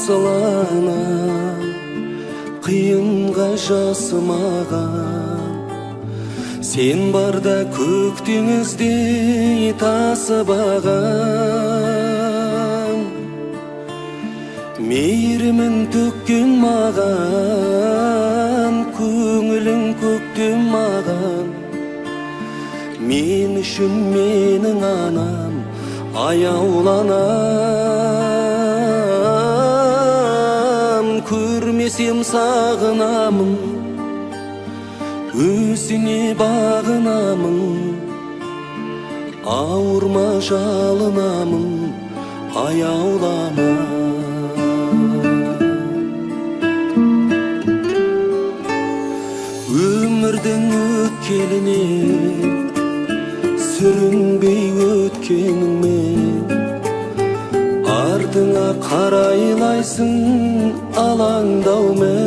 асыланам, қиынға жасымаған. Сен барда көк теңіздей тасып аған. Мейірімін төккен маған, көңілің көктем маған. Мен үшін менің анам аяуланам. Көрмесем сағынамын, өзіңе бағынамын. Ауырма жалынамын, аяулама. Өмірдің өткеліне сүрінбей өткеніңмен, артыңа қарайлайсың алаңдаумен.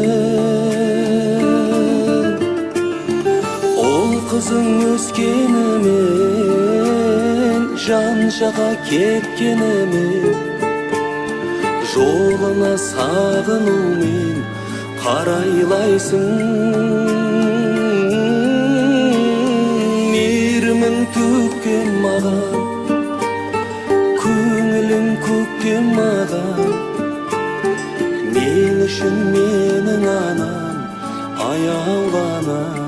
Ол қызың өскенімен, жан жаққа кеткенімен, жолына сағынумен қарайлайсың. Мейірімін төккен маған, көңілің көктем маған. Мен үшін менің анам аяуланам.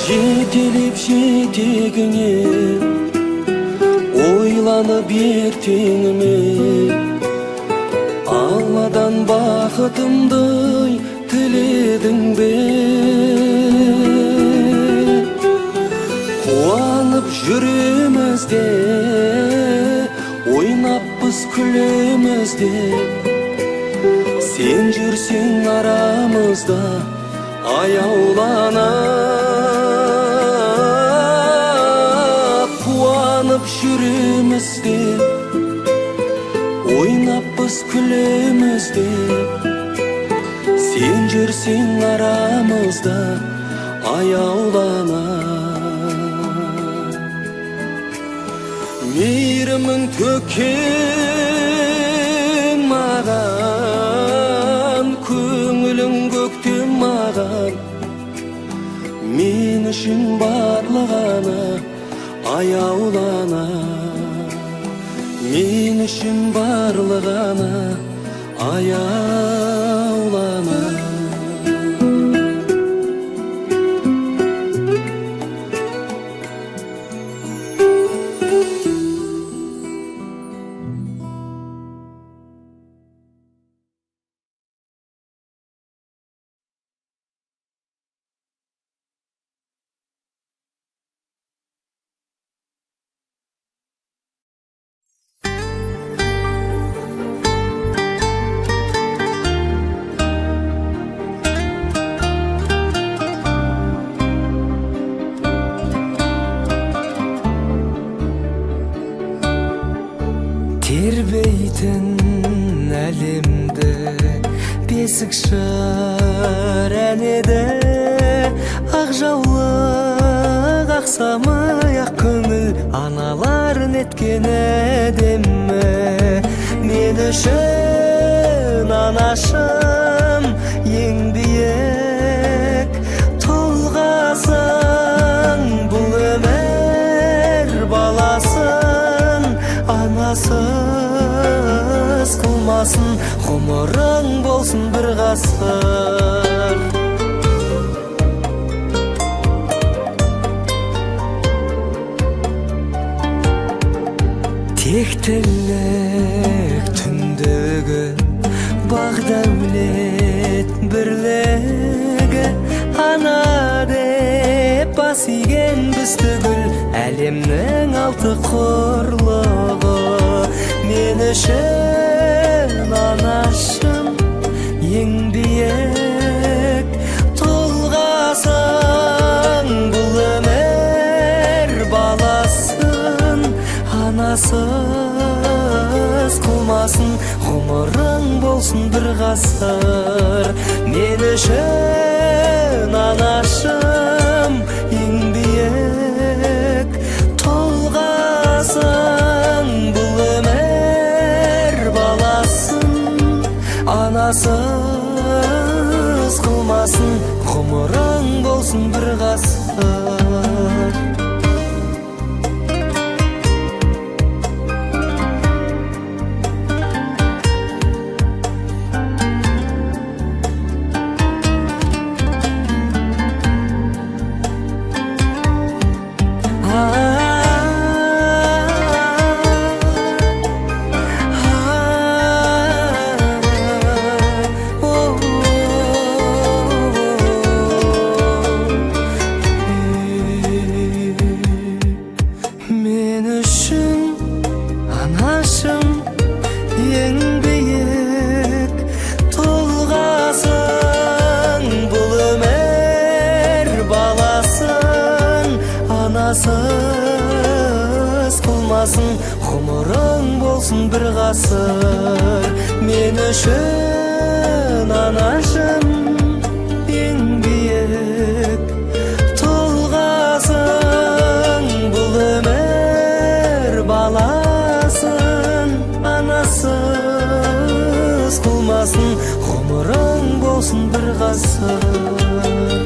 Жетелеп жетегіңе, ойланып ертеңіме, Алладан бақытымды тіледің бе? Қуанып жүремізде, ойнаппыз күлемізде. Сен жүрсең арамызда аяуланып. Қуанып жүремізде, ойнаппыз күлемізде. Сен жүрсең арамызда аяуланып. Мейірімін төккен маған, көңілің көктем маған. Мен үшін барлығына аяулана. Мен үшін барлығына аяулана. Тербейтін әлемді бесік шыр әнеді. Ақ жаулық, ақ самай, ақ көңіл аналар неткен әдемі. Мен үшін анашым ең биік тұлғасын, бұл өмір баласын анасыз қылмасын. Ғұмырың болсын бір ғасыр. тектелек түндегі бақ дәулет бірлігі ана деп бас иген біз түгіл әлемнің алты құрлығы мен үшін анашым ең биік тұлғасың бұл өмір баласын анасыз қылмасын ғұмырың болсын бір ғасыр мен үшін анашым ең биік тұлғасың бұл өмір баласын анасыз қылмасын ғұмырың болсын бір ғасыр мен үшін анашым ең биік тұлғасың бұл өмір баласын анасыз қылмасын ғұмырың болсын бір ғасыр мен үшін анашым ең биік тұлғасың бұл өмір баласын анасыз қылмасын ғұмырың болсын бір ғасыр